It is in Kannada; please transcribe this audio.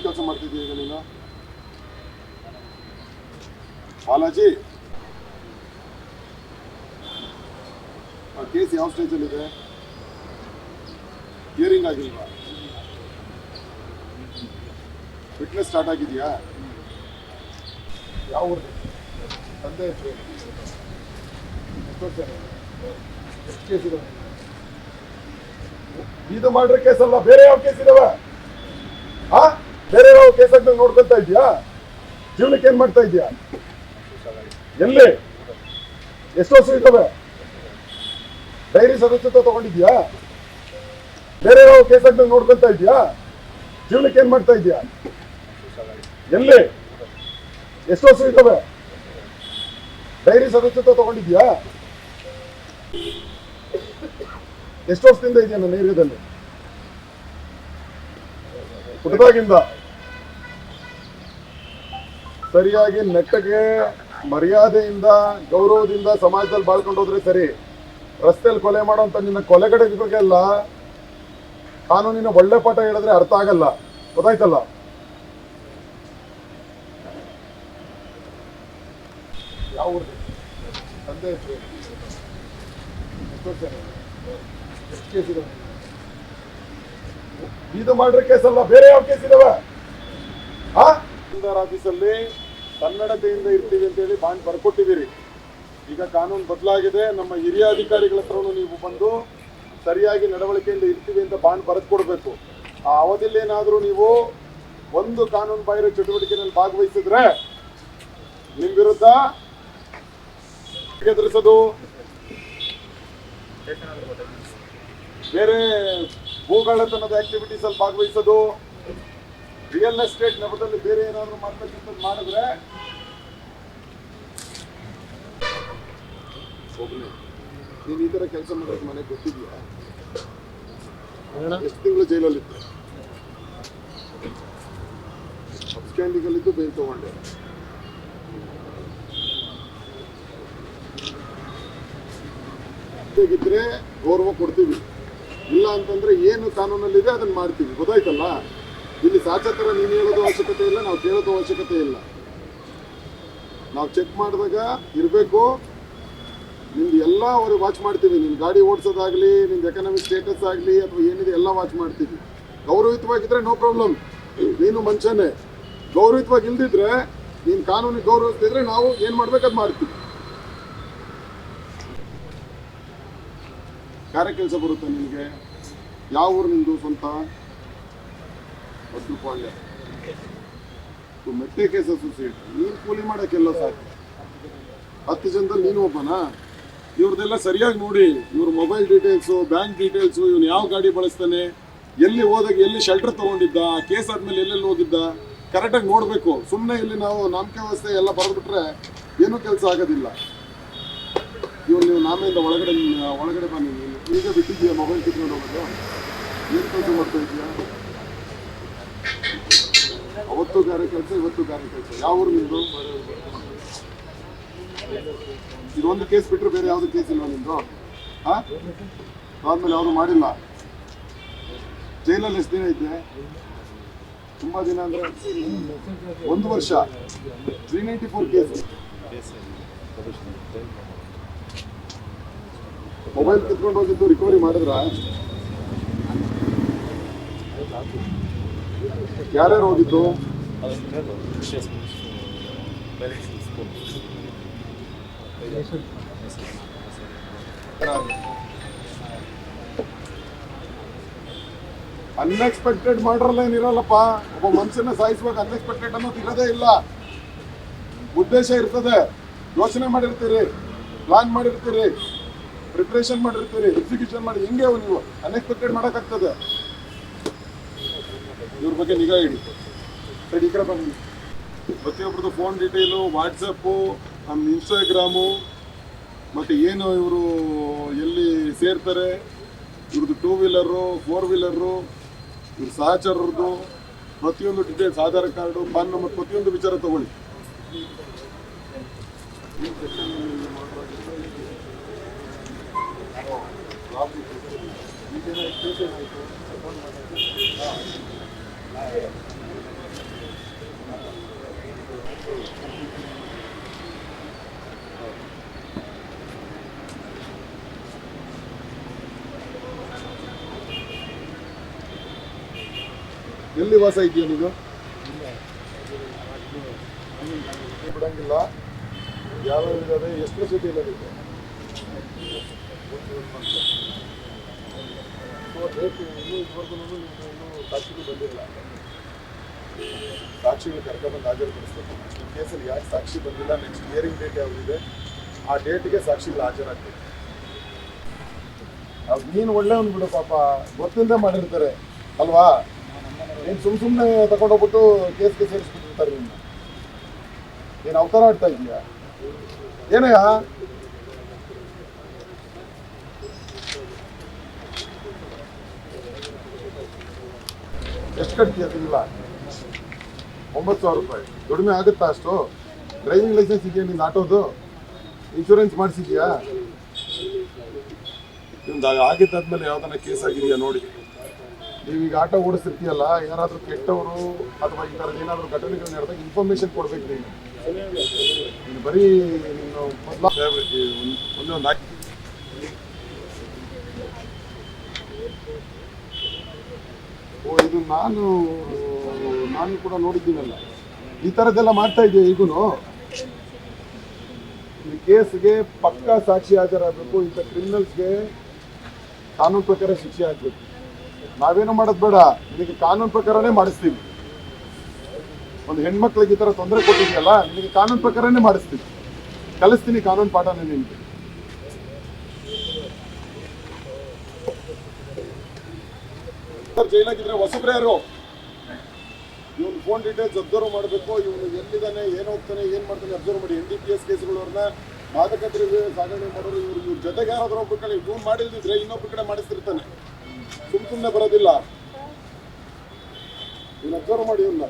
ಕೆಲಸ ಮಾಡ್ತಿದ್ದೀಯ ಈಗ ನೀನು? ಬಾಲಾಜಿ, ಆ ಕೇಸ್ ಯಾವ ಸ್ಟೇಜಲ್ಲಿದೆ? ಹಿಯರಿಂಗ್ ಆಗಿಲ್ವಾ? ಫಿಟ್ನೆಸ್ ಸ್ಟಾರ್ಟ್ ಆಗಿದೆಯಾ? ಯಾವ ಊರಿಗೆ ತಂದೆ ಹೆಸರು? ಎಷ್ಟು ವರ್ಷ? ಎಷ್ಟು ಕೇಸ್ ಇದಾವೆ? ಇದು ಮಾಡ್ರೆ ಕೇಸ್ ಅಲ್ಲ, ಬೇರೆ ಯಾವ ಕೇಸ್ ಇದಾವೆ? ಬೇರೆ ಯಾವ ಕೇಸ್ ಆಗಿ ನೋಡ್ಕೊತಾ ಇದೀಯಾ? ಜೀವನಕ್ಕೆ ಏನ್ ಮಾಡ್ತಾ ಇದೀಯಾ? ಎಲ್ಲಿ? ಎಷ್ಟು ವರ್ಷ ಇದ್ದಾವೆ? ಡೈರಿ ಸದಸ್ಯತ್ವ ತಗೊಂಡಿದ್ಯಾ? ಬೇರೆ ಯಾವ ಕೇಸ್ ಆಗಿ ನೋಡ್ಕೊತಾ ಇದೀಯಾ? ಜೀವನಕ್ಕೆ ಏನ್ ಮಾಡ್ತಾ ಇದೀಯಾ? ಎಲ್ಲಿ? ಎಷ್ಟು ವರ್ಷ ಇದ್ದಾವೆ? ಡೈರಿ ಸದಸ್ಯತ್ವ ತಗೊಂಡಿದ್ಯಾ? ಎಷ್ಟು ವರ್ಷದಿಂದ ಇದೆಯಾ ನನ್ನ ಏರಿಯಾದಲ್ಲಿ? ಹುಟ್ಟದಾಗಿಂದ. ಸರಿಯಾಗಿ ನೆಟ್ಟಗೆ ಮರ್ಯಾದೆಯಿಂದ ಗೌರವದಿಂದ ಸಮಾಜದಲ್ಲಿ ಬಾಳ್ಕೊಂಡು ಹೋದ್ರೆ ಸರಿ. ರಸ್ತೆಯಲ್ಲಿ ಕೊಲೆ ಮಾಡೋಂಥ ನಿನ್ನ ಕೊಲೆಗಡೆಗಳಿಗೆಲ್ಲ ಕಾನೂನಿನ ಒಳ್ಳೆ ಪಾಠ ಹೇಳಿದ್ರೆ ಅರ್ಥ ಆಗಲ್ಲ. ಗೊತ್ತಾಯ್ತಲ್ಲ? ಯಾವ ಊರಿಗೆ ತಂದೆ ಹೆಸರು? ಎಷ್ಟು ವರ್ಷ? ಎಷ್ಟು ಕೇಸ್ ಇದಾವೆ? ಇದು ಮಾಡ್ರೆ ಕೇಸ್ ಅಲ್ಲ, ಬೇರೆ ಯಾವ ಕೇಸ್ ಇದಾವೆ? ಆಫೀಸಲ್ಲಿ ಕನ್ನಡತೆಯಿಂದ ಇರ್ತೀವಿ ಅಂತೇಳಿ ಬಾಂಡ್ ಬರ್ಕೊಟ್ಟಿದ್ದೀರಿ. ಈಗ ಕಾನೂನು ಬದಲಾಗಿದೆ. ನಮ್ಮ ಹಿರಿಯ ಅಧಿಕಾರಿಗಳ ಹತ್ರನೂ ನೀವು ಬಂದು ಸರಿಯಾಗಿ ನಡವಳಿಕೆಯಿಂದ ಇರ್ತೀವಿ ಅಂತ ಬಾಂಡ್ ಬರೆದು ಕೊಡಬೇಕು. ಆ ಅವಧಿಯಲ್ಲಿ ಏನಾದರೂ ನೀವು ಒಂದು ಕಾನೂನು ಬಾಹಿರ ಚಟುವಟಿಕೆಯಲ್ಲಿ ಭಾಗವಹಿಸಿದ್ರೆ ನಿಮ್ಮ ವಿರುದ್ಧ ಎದುರಿಸೋದು, ಬೇರೆ ಭೂಗಳ್ಳತನದ ಆಕ್ಟಿವಿಟೀಸ್ ಅಲ್ಲಿ ಭಾಗವಹಿಸೋದು, ರಿಯಲ್ ಎಸ್ಟೇಟ್ ನೆಪದಲ್ಲಿ ಬೇರೆ ಏನಾದ್ರು ಮಾಡ್ಬೇಕಂತ ಮಾಡಿದ್ರೆ ಒಬ್ಬನೇ ನೀನು ಈ ತರ ಕೆಲಸ ಮಾಡೋದು ಮನೆಗೆ ಗೊತ್ತಿದ್ಯಾ? ಎಷ್ಟು ತಿಂಗಳು ಜೈಲಲ್ಲಿತ್ತು? ಅಬ್ಸ್ಟ್ಯಾಂಡಿಂಗಲ್ಲಿದ್ದು ಬೇಲ್ ತಗೊಂಡೆ. ಹೇಗಿದ್ರೆ ಗೌರವ ಕೊಡ್ತೀವಿ, ಇಲ್ಲ ಅಂತಂದ್ರೆ ಏನು ಕಾನೂನಲ್ಲಿದೆ ಅದನ್ನ ಮಾಡ್ತೀವಿ. ಗೊತ್ತಾಯ್ತಲ್ಲ? ಇಲ್ಲಿ ಸಾಚತರ ನೀನು ಹೇಳೋದು ಅವಶ್ಯಕತೆ ಇಲ್ಲ, ನಾವು ಕೇಳೋದು ಅವಶ್ಯಕತೆ ಇಲ್ಲ. ನಾವು ಚೆಕ್ ಮಾಡಿದಾಗ ಇರಬೇಕು. ನಿಮ್ದು ಎಲ್ಲ ಅವ್ರಿಗೆ ವಾಚ್ ಮಾಡ್ತೀವಿ. ನಿನ್ನ ಗಾಡಿ ಓಡಿಸೋದಾಗ್ಲಿ, ನಿಮ್ದು ಎಕನಾಮಿಕ್ ಸ್ಟೇಟಸ್ ಆಗಲಿ ಅಥವಾ ಏನಿದೆ ಎಲ್ಲ ವಾಚ್ ಮಾಡ್ತೀವಿ. ಗೌರವಯುತವಾಗಿದ್ರೆ ನೋ ಪ್ರಾಬ್ಲಮ್, ನೀನು ಮನುಷ್ಯನೇ. ಗೌರವಯುತವಾಗಿ ಇಲ್ದಿದ್ರೆ, ನೀನು ಕಾನೂನಿಗೆ ಗೌರವಿಸ್ತಿದ್ರೆ ನಾವು ಏನು ಮಾಡ್ಬೇಕು ಅದು ಮಾಡ್ತೀವಿ. ಕಾರ್ಯ ಕೆಲಸ ಬರುತ್ತೆ ನಿನಗೆ? ಯಾವ ಊರು ನಿಂದು ಸ್ವಂತ? ಭದ್ರಪಾಳ್ಯ. ಮೆಟ್ಟೆ ಕೇಸ್ ಅಸೋಸಿಯೇಟ್. ನೀನು ಕೂಲಿ ಮಾಡೋಕ್ಕೆಲ್ಲ ಸಾಕು. 10 ಜನದಲ್ಲಿ ನೀನು ಒಬ್ಬನಾ? ಇವ್ರದ್ದೆಲ್ಲ ಸರಿಯಾಗಿ ನೋಡಿ. ಇವ್ರ ಮೊಬೈಲ್ ಡೀಟೇಲ್ಸು, ಬ್ಯಾಂಕ್ ಡೀಟೇಲ್ಸು, ಇವನು ಯಾವ ಗಾಡಿ ಬಳಸ್ತಾನೆ, ಎಲ್ಲಿ ಹೋದಾಗ ಎಲ್ಲಿ ಶೆಲ್ಟರ್ ತೊಗೊಂಡಿದ್ದ, ಕೇಸ್ ಆದಮೇಲೆ ಎಲ್ಲೆಲ್ಲಿ ಹೋಗಿದ್ದ, ಕರೆಕ್ಟಾಗಿ ನೋಡಬೇಕು. ಸುಮ್ಮನೆ ಇಲ್ಲಿ ನಾವು ನಂಬಿಕೆ ವ್ಯವಸ್ಥೆ ಎಲ್ಲ ಬರೆದ್ಬಿಟ್ರೆ ಏನೂ ಕೆಲಸ ಆಗೋದಿಲ್ಲ. ಇವ್ರು ನೀವು ನಾಮೆಯಿಂದ ಒಳಗಡೆ ಬನ್ನಿ. ಈಗ ಬಿಟ್ಟಿದ್ದೀಯಾ ಮೊಬೈಲ್ ಕಿತ್ಕೊಂಡು ಹೋಗೋದು? ಏನು ಕೆಲಸ ಮಾಡ್ತಾ ಇದೆಯಾ? ಅವತ್ತು ಗಾರೆ ಕೆಲಸ, ಇವತ್ತು ಗಾರೆ ಕೆಲಸ. ಯಾವ ಊರು ನಿಂದು? ಇದೊಂದು ಕೇಸ್ ಬಿಟ್ಟರೆ ಬೇರೆ ಯಾವುದು ಕೇಸ್ ಇಲ್ವಾ ನಿಂದು? ಆದ್ಮೇಲೆ ಯಾವುದು ಮಾಡಿಲ್ಲ. ಜೈಲಲ್ಲಿ ಎಷ್ಟು ದಿನ ಇದ್ದೆ? ತುಂಬ ದಿನ ಅಂದರೆ 1 ವರ್ಷ. 394 ಕೇಸ್. ಮೊಬೈಲ್ ಕಿತ್ಕೊಂಡು ಹೋಗಿದ್ದು ರಿಕವರಿ ಮಾಡಿದ್ರ? ಯಾರ್ಯಾರು ಹೋಗಿದ್ದು? ಅನ್ಎಕ್ಸ್ಪೆಕ್ಟೆಡ್ ಮಾಡ್ರಲ್ಲ ಏನಿರಲ್ಲಪ್ಪ. ಒಬ್ಬ ಮನುಷ್ಯನ ಸಾಯಿಸುವಾಗ ಅನ್ಎಕ್ಸ್ಪೆಕ್ಟೆಡ್ ಅನ್ನೋದು ಇರೋದೇ ಇಲ್ಲ. ಉದ್ದೇಶ ಇರ್ತದೆ. ಯೋಚನೆ ಮಾಡಿರ್ತೀರಿ, ಪ್ಲಾನ್ ಮಾಡಿರ್ತೀರಿ, ಪ್ರಿಪ್ರೇಷನ್ ಮಾಡಿರ್ತೀರಿ, ಎಕ್ಸಿಕ್ಯೂಷನ್ ಮಾಡಿ. ಹೆಂಗೆ ನೀವು ಅನ್ಎಕ್ಸ್ಪೆಕ್ಟೆಡ್ ಮಾಡೋಕ್ಕಾಗ್ತದೆ? ಇವ್ರ ಬಗ್ಗೆ ನಿಗಾ ಇಡಿ. ಸರಿ, ಈ ಕಡೆ ಬನ್ನಿ. ಪ್ರತಿಯೊಬ್ಬರದ್ದು ಫೋನ್ ಡೀಟೇಲು, ವಾಟ್ಸಪ್ಪು, ನಮ್ಮ ಇನ್ಸ್ಟಾಗ್ರಾಮು, ಮತ್ತು ಏನು ಇವರು ಎಲ್ಲಿ ಸೇರ್ತಾರೆ, ಇವ್ರದ್ದು 2 ವೀಲರು, 4 ವೀಲರು, ಇವ್ರ ಸಹಚರರದ್ದು ಪ್ರತಿಯೊಂದು details, Aadhaar card, PAN number, ಪ್ರತಿಯೊಂದು ವಿಚಾರ ತಗೊಳ್ಳಿ. ಎಲ್ಲಿ ವಾಸ ಇದೆಯಾ ನೀವು? ಬಿಡಂಗಿಲ್ಲ. ಯಾವ ಇದಾವೆ? ಎಷ್ಟು ಸಿಟಿ ಇಲ್ಲ ಇದೆ? ಡೇಟ್ ಇನ್ನೂ ಇದುವರೆಗೂ ಇನ್ನೂ ಸಾಕ್ಷಿಗಳು ಬಂದಿಲ್ಲ. ಸಾಕ್ಷಿಗಳು ಕರ್ಕೊಂಡ್ಬಂದು ಹಾಜರುಪಡಿಸ್ಬೇಕು. ಈ ಕೇಸಲ್ಲಿ ಯಾಕೆ ಸಾಕ್ಷಿ ಬಂದಿಲ್ಲ, ನೆಕ್ಸ್ಟ್ ಹಿಯರಿಂಗ್ ಡೇಟ್ ಯಾವುದಿದೆ ಆ ಡೇಟ್ಗೆ ಸಾಕ್ಷಿಗಳು ಹಾಜರಾಗ್ತದೆ. ಅದು ನೀನು ಒಳ್ಳೆಯವನು ಬಿಡು, ಪಾಪ ಗೊತ್ತಿಲ್ಲದೆ ಮಾಡಿರ್ತಾರೆ ಅಲ್ವಾ? ನೀನು ಸುಮ್ಮನೆ ತಗೊಂಡೋಗ್ಬಿಟ್ಟು ಕೇಸ್ಗೆ ಸೇರಿಸ್ಬಿಟ್ಟಿರ್ತಾರೆ. ನಿನ್ನ ಏನು ಅವತಾರ ಆಡ್ತಾ ಇದೀಯಾ ಏನಯ್ಯ? ಎಷ್ಟು ಕಟ್ತೀಯ ತಿಂಗಳ? 9,000 ರೂಪಾಯಿ. ದುಡಿಮೆ ಆಗುತ್ತಾ ಅಷ್ಟು? ಡ್ರೈವಿಂಗ್ ಲೈಸೆನ್ಸ್ ಇದೆಯಾ ನಿನ್ನ ಆಟೋದು? ಇನ್ಶೂರೆನ್ಸ್ ಮಾಡಿಸಿದ್ಯಾ? ನಿಮ್ದು ಆಗಿದ್ದಾದ್ಮೇಲೆ ಯಾವ್ದನ್ನ ಕೇಸ್ ಆಗಿದೆಯಾ ನೋಡಿ. ನೀವೀಗ ಆಟೋ ಓಡಿಸ್ತಿರ್ತೀಯಲ್ಲ, ಯಾರಾದರೂ ಕೆಟ್ಟವರು ಅಥವಾ ಈ ಥರದ್ದು ಏನಾದರೂ ಘಟನೆಗಳು ನಡೆದಾಗ ಇನ್ಫಾರ್ಮೇಶನ್ ಕೊಡ್ಬೇಕು. ನೀನು ಬರೀ ನೀನು ಒಂದೊಂದು ಹಾಕಿ ಇದು ನಾನು ಕೂಡ ನೋಡಿದ್ದೀನಲ್ಲ, ಈ ಥರದ್ದೆಲ್ಲ ಮಾಡ್ತಾ ಇದೆಯಾ ಈಗೂ? ಈ ಕೇಸ್ಗೆ ಪಕ್ಕಾ ಸಾಕ್ಷಿ ಹಾಜರಾಗಬೇಕು. ಇಂಥ ಕ್ರಿಮಿನಲ್ಸ್ಗೆ ಕಾನೂನು ಪ್ರಕಾರ ಶಿಕ್ಷೆ ಆಗಬೇಕು. ನಾವೇನು ಮಾಡೋದು ಬೇಡ, ನಿನಗೆ ಕಾನೂನು ಪ್ರಕಾರನೇ ಮಾಡಿಸ್ತೀವಿ. ಒಂದು ಹೆಣ್ಮಕ್ಳಿಗೆ ಈ ಥರ ತೊಂದರೆ ಕೊಟ್ಟಿದೆಯಲ್ಲ, ನಿನಗೆ ಕಾನೂನು ಪ್ರಕಾರನೇ ಮಾಡಿಸ್ತೀವಿ. ಕಲಿಸ್ತೀನಿ ಕಾನೂನು ಪಾಠನೇ ನಿನಗೆ. ಜೈಲಾಗಿದ್ರೆ ಹೊಸಬ್ರೆ ಯಾರು? ಇವನು ಫೋನ್ ಡೀಟೇಲ್ಸ್ ಅಬ್ಸರ್ವ್ ಮಾಡಬೇಕು. ಇವನು ಎಲ್ಲಿದ್ದಾನೆ, ಏನು ಹೋಗ್ತಾನೆ, ಏನು ಮಾಡ್ತಾನೆ ಅಬ್ಸರ್ವ್ ಮಾಡಿ. NDPS ಕೇಸ್ಗಳವ್ರನ್ನ ಮಾದಕ ದ್ರವ್ಯ ಸಾಗಣೆ ಮಾಡೋರು ಇವ್ರ ಜೊತೆಗೆ ಯಾರಾದ್ರೂ ಒಬ್ಬ ಕಡೆ ಇವನು ಮಾಡಿಲ್ದಿದ್ರೆ ಇನ್ನೊಬ್ಬ ಕಡೆ ಮಾಡಿಸ್ತಿರ್ತಾನೆ. ಸುಮ್ಮನೆ ಬರೋದಿಲ್ಲ. ಇವನು ಅಬ್ಸರ್ವ್ ಮಾಡಿ ಇವನ್ನ.